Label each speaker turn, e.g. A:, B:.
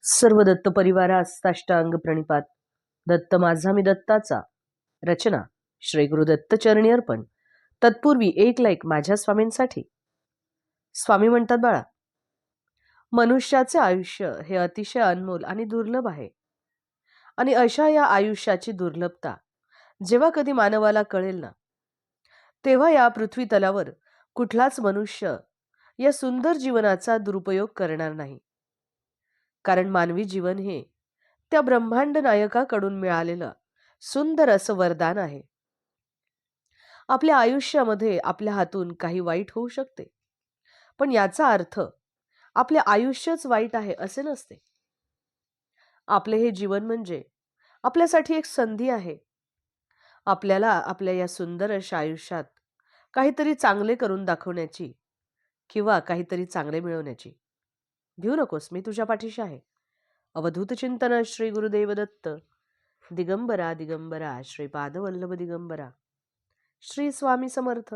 A: सर्व दत्त परिवारास साष्टांग प्रणिपात. दत्त माझा मी दत्ताचा. रचना श्री गुरु दत्त चरणी अर्पण. तत्पूर्वी एक लाईक माझ्या स्वामींसाठी. स्वामी म्हणतात, बाळा, मनुष्याचे आयुष्य हे अतिशय अनमोल आणि दुर्लभ आहे. आणि अशा या आयुष्याची दुर्लभता जेव्हा कधी मानवाला कळेल ना, तेव्हा या पृथ्वी तलावर कुठलाच मनुष्य या सुंदर जीवनाचा दुरुपयोग करणार नाही. कारण मानवी जीवन हे त्या ब्रह्मांड नायकाकडून मिळालेलं सुंदर असं वरदान आहे. आपल्या आयुष्यामध्ये आपल्या हातून काही वाईट होऊ शकते, पण याचा अर्थ आपले आयुष्यच वाईट आहे असे नसते. आपले हे जीवन म्हणजे आपल्यासाठी एक संधी आहे. आपल्याला आपल्या या सुंदर अशा आयुष्यात काहीतरी चांगले करून दाखवण्याची किंवा काहीतरी चांगले मिळवण्याची. भिऊ नकोस, मी तुझ्या पाठीशी आहे. अवधूत चिंतन श्री गुरुदेव दत्त. दिगंबरा दिगंबरा श्रीपाद वल्लभ दिगंबरा. श्री स्वामी समर्थ.